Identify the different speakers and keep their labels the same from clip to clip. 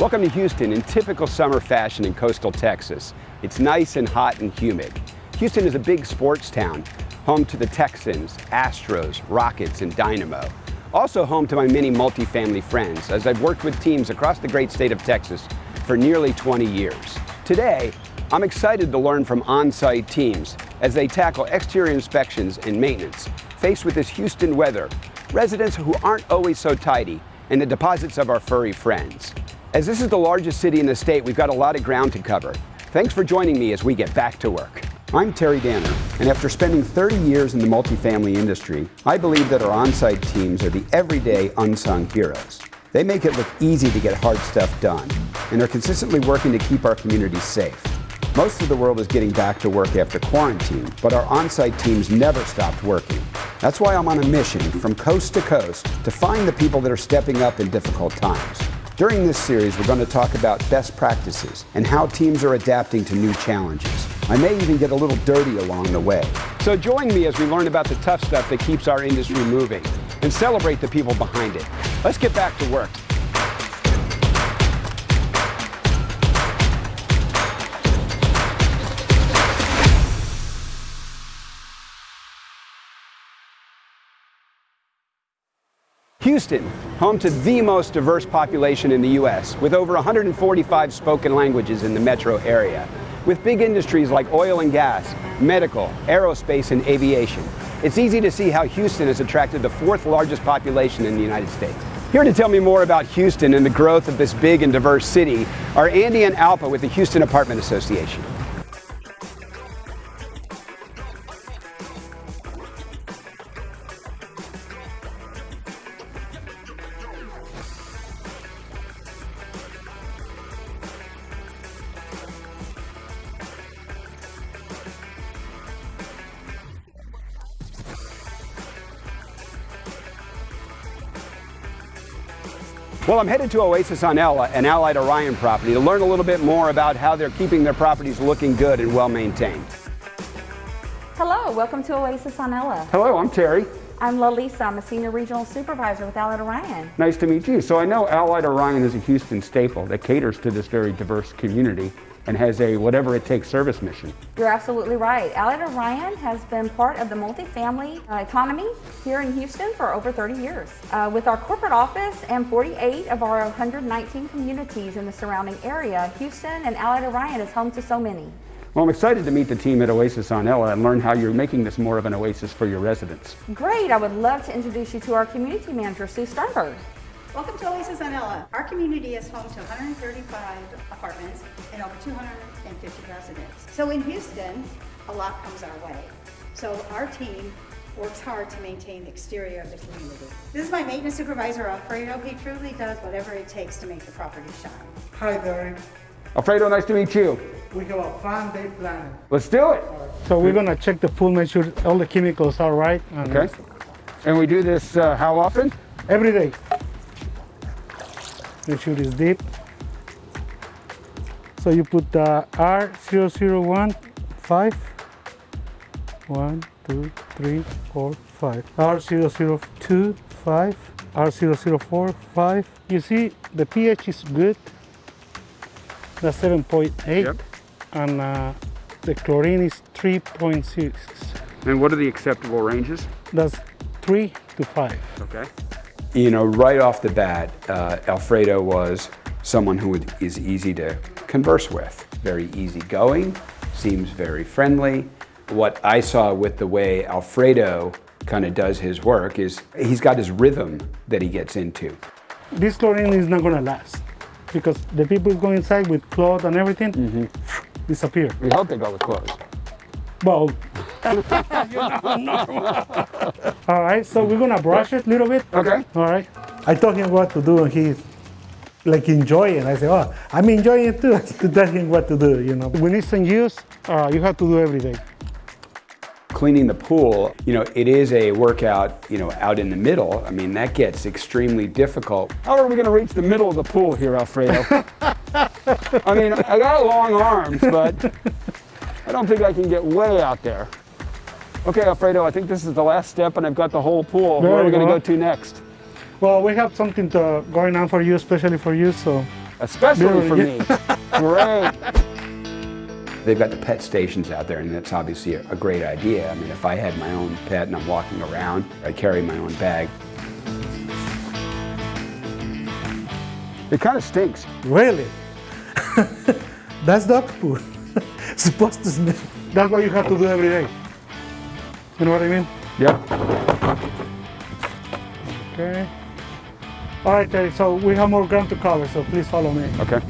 Speaker 1: Welcome to Houston in typical summer fashion in coastal Texas. It's nice and hot and humid. Houston is a big sports town, home to the Texans, Astros, Rockets, and Dynamo. Also home to my many multifamily friends, as I've worked with teams across the great state of Texas for nearly 20 years. Today, I'm excited to learn from on-site teams as they tackle exterior inspections and maintenance, faced with this Houston weather, residents who aren't always so tidy, and the deposits of our furry friends. As this is the largest city in the state, we've got a lot of ground to cover. Thanks for joining me as we get back to work. I'm Terry Danner, and after spending 30 years in the multifamily industry, I believe that our on-site teams are the everyday unsung heroes. They make it look easy to get hard stuff done, and are consistently working to keep our communities safe. Most of the world is getting back to work after quarantine, but our on-site teams never stopped working. That's why I'm on a mission from coast to coast to find the people that are stepping up in difficult times. During this series, we're going to talk about best practices and how teams are adapting to new challenges. I may even get a little dirty along the way. So join me as we learn about the tough stuff that keeps our industry moving and celebrate the people behind it. Let's get back to work. Houston, home to the most diverse population in the U.S., with over 145 spoken languages in the metro area, with big industries like oil and gas, medical, aerospace, and aviation. It's easy to see how Houston has attracted the fourth largest population in the United States. Here to tell me more about Houston and the growth of this big and diverse city are Andy and Alpa with the Houston Apartment Association. Well, I'm headed to Oasis on Ella, an Allied Orion property, to learn a little bit more about how they're keeping their properties looking good and well maintained.
Speaker 2: Hello, welcome to Oasis on Ella.
Speaker 1: Hello, I'm Terry.
Speaker 2: I'm Lalisa. I'm a senior regional supervisor with Allied Orion.
Speaker 1: Nice to meet you. So I know Allied Orion is a Houston staple that caters to this very diverse community and has a whatever it takes service mission.
Speaker 2: You're absolutely right. Allied Orion has been part of the multifamily economy here in Houston for over 30 years. With our corporate office and 48 of our 119 communities in the surrounding area, Houston and Allied Orion is home to so many.
Speaker 1: Well, I'm excited to meet the team at Oasis on Ella and learn how you're making this more of an oasis for your residents.
Speaker 2: Great. I would love to introduce you to our community manager, Sue Sternberg.
Speaker 3: Welcome to Oasis on Ella. Our community is home to 135 apartments and over 250 residents. So in Houston, a lot comes our way. So our team works hard to maintain the exterior of the community. This is my maintenance supervisor, Alfredo. He truly does whatever it takes to make the property shine.
Speaker 4: Hi, Terry.
Speaker 1: Alfredo, nice to meet you.
Speaker 4: We have a fun day planning.
Speaker 1: Let's do it.
Speaker 4: So we're gonna check the pool, make sure all the chemicals are right.
Speaker 1: Okay. And we do this how often?
Speaker 4: Every day. Make sure it's deep. So you put the R0015, 1, 2, 3, 4, 5. R0025, R0045. You see the pH is good. That's 7.8.
Speaker 1: Yep.
Speaker 4: And the chlorine is 3.6.
Speaker 1: And what are the acceptable ranges?
Speaker 4: That's 3 to 5.
Speaker 1: Okay. You know, right off the bat, Alfredo was someone who is easy to converse with. Very easygoing, seems very friendly. What I saw with the way Alfredo kind of does his work is he's got his rhythm that he gets into.
Speaker 4: This chlorine is not gonna last because the people go inside with clothes and everything, disappear.
Speaker 1: We hope they go with clothes.
Speaker 4: Well, all right, so we're gonna brush it a little bit.
Speaker 1: Okay.
Speaker 4: All right. I told him what to do and he like enjoy it. I said, oh, I'm enjoying it too. To tell him what to do, you know. When it's in use, you have to do every day.
Speaker 1: Cleaning the pool, you know, it is a workout, you know, out in the middle. I mean, that gets extremely difficult. How are we going to reach the middle of the pool here, Alfredo? I mean, I got long arms, but I don't think I can get way out there. Okay, Alfredo, I think this is the last step and I've got the whole pool. Where are we going to go to next?
Speaker 4: Well, we have something going on for you, especially for you, so
Speaker 1: especially for
Speaker 4: Really?
Speaker 1: me. Great. They've got the pet stations out there, and that's obviously a great idea. I mean, if I had my own pet and I'm walking around, I carry my own bag. It kind of stinks.
Speaker 4: Really? That's dog poo. Supposed to smell. That's what you have to do every day. You know what I mean?
Speaker 1: Yep.
Speaker 4: Okay. All right, Terry, so we have more ground to cover, so please follow me.
Speaker 1: Okay.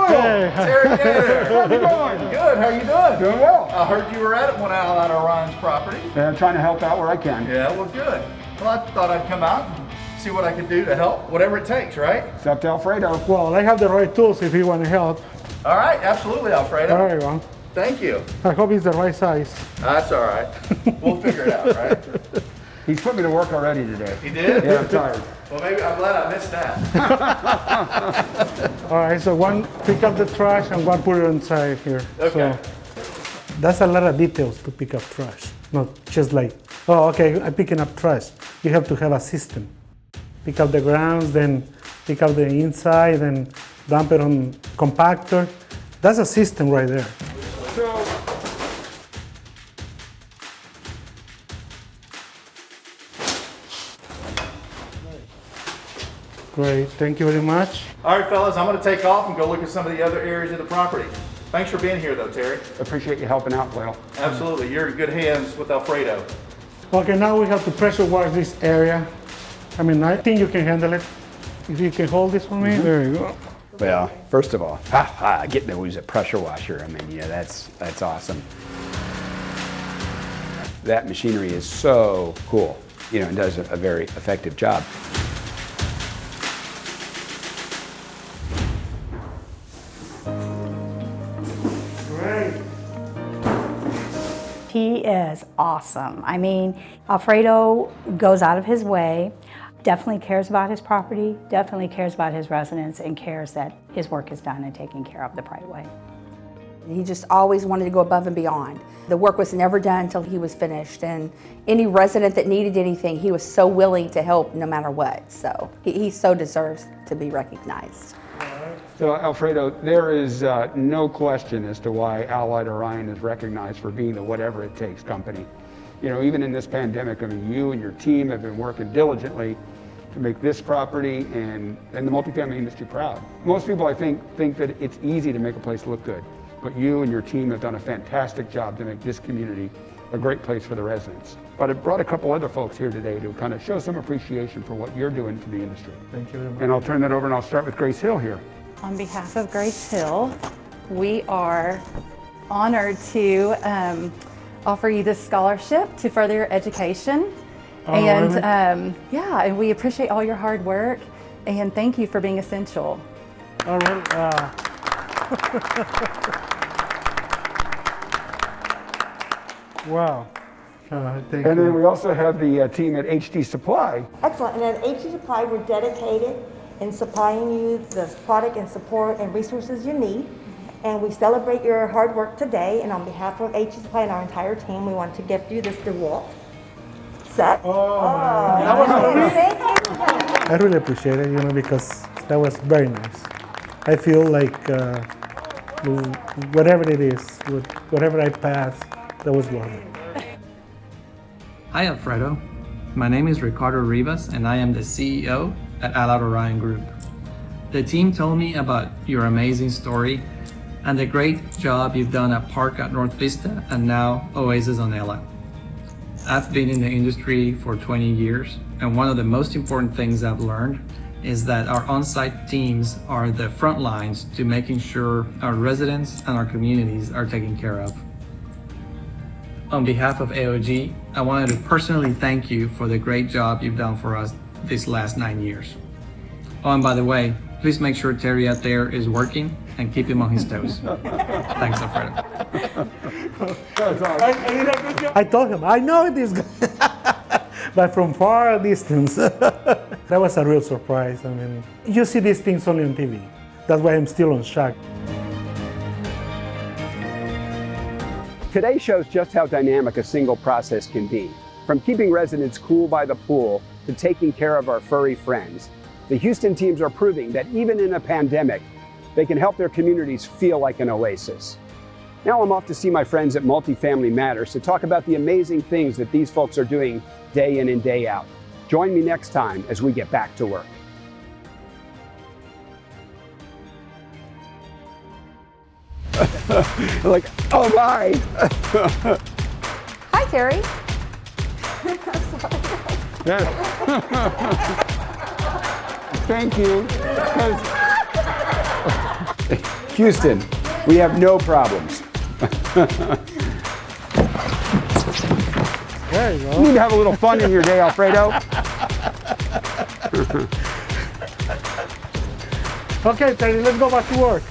Speaker 4: Hey.
Speaker 5: Terry, there.
Speaker 1: How's it going?
Speaker 5: Good. How you doing?
Speaker 1: Doing well.
Speaker 5: I heard you were at one of Allied Orion's property.
Speaker 1: Yeah, I'm trying to help out where I can.
Speaker 5: Yeah, well, good. Well, I thought I'd come out and see what I could do to help, whatever it takes, right?
Speaker 1: It's up to Alfredo.
Speaker 4: Well, I have the right tools if you want to help.
Speaker 5: All right, absolutely, Alfredo.
Speaker 4: All right, well,
Speaker 5: Thank you.
Speaker 4: I hope it's the right size.
Speaker 5: That's all right. We'll figure it out, right?
Speaker 1: He's put me to work already today.
Speaker 5: He did?
Speaker 1: Yeah, I'm tired.
Speaker 5: Well, maybe I'm glad I missed that.
Speaker 4: All right, so one pick up the trash and one put it inside here.
Speaker 5: Okay.
Speaker 4: So that's a lot of details to pick up trash. Not just like, oh, okay, I'm picking up trash. You have to have a system. Pick up the grounds, then pick up the inside, then dump it on compactor. That's a system right there.
Speaker 1: So,
Speaker 4: Great, thank you very much.
Speaker 5: All right, fellas, I'm going to take off and go look at some of the other areas of the property. Thanks for being here, though, Terry.
Speaker 1: appreciate you helping out, Will.
Speaker 5: Absolutely. You're in good hands with Alfredo.
Speaker 4: Okay, now we have to pressure wash this area. I mean, I think you can handle it. If you can hold this for me, there you go.
Speaker 1: Well, first of all, getting to use a pressure washer, I mean, yeah, that's awesome. That machinery is so cool, you know, and does a very effective job.
Speaker 4: Great.
Speaker 6: He is awesome. I mean, Alfredo goes out of his way, definitely cares about his property, definitely cares about his residents, and cares that his work is done and taken care of the right way.
Speaker 2: He just always wanted to go above and beyond. The work was never done until he was finished, and any resident that needed anything, he was so willing to help no matter what. So he so deserves to be recognized.
Speaker 1: So, Alfredo, there is no question as to why Allied Orion is recognized for being the whatever it takes company. You know, even in this pandemic, I mean, you and your team have been working diligently to make this property and the multifamily industry proud. Most people, I think that it's easy to make a place look good, but you and your team have done a fantastic job to make this community a great place for the residents. But I brought a couple other folks here today to kind of show some appreciation for what you're doing for the industry.
Speaker 4: Thank you very much.
Speaker 1: And I'll turn that over and I'll start with Grace Hill here.
Speaker 7: On behalf of Grace Hill, we are honored to offer you this scholarship to further your education.
Speaker 4: Really?
Speaker 7: Yeah, and we appreciate all your hard work and thank you for being essential.
Speaker 4: All right. Wow. Thank
Speaker 1: And then
Speaker 4: you.
Speaker 1: we also have the team at HD Supply.
Speaker 8: Excellent. And at HD Supply, we're dedicated in supplying you the product and support and resources you need. And we celebrate your hard work today. And on behalf of HD Supply and our entire team, we want to gift you this DeWalt set. Thank you.
Speaker 4: I really appreciate it, you know, because that was very nice. I feel like whatever it is, whatever I pass, that was worth it.
Speaker 9: Hi Alfredo, my name is Ricardo Rivas and I am the CEO at Allied Orion Group. The team told me about your amazing story and the great job you've done at Park at North Vista and now Oasis on Ella. I've been in the industry for 20 years and one of the most important things I've learned is that our on-site teams are the front lines to making sure our residents and our communities are taken care of. On behalf of AOG, I wanted to personally thank you for the great job you've done for us these last 9 years. Oh, and by the way, please make sure Terry out there is working and keep him on his toes. Thanks, Alfredo.
Speaker 4: I told him, I know this guy, but from far distance. That was a real surprise. I mean, you see these things only on TV. That's why I'm still on shock.
Speaker 1: Today shows just how dynamic a single process can be. From keeping residents cool by the pool to taking care of our furry friends, The Houston teams are proving that even in a pandemic, they can help their communities feel like an oasis. Now I'm off to see my friends at Multifamily Matters to talk about the amazing things that these folks are doing day in and day out. Join me next time as we get back to work. Like, oh my!
Speaker 2: Hi, Terry.
Speaker 1: Thank you. Houston, we have no problems.
Speaker 4: There you
Speaker 1: You
Speaker 4: go.
Speaker 1: need to have a little fun in your day, Alfredo.
Speaker 4: Okay, Terry, let's go back to work.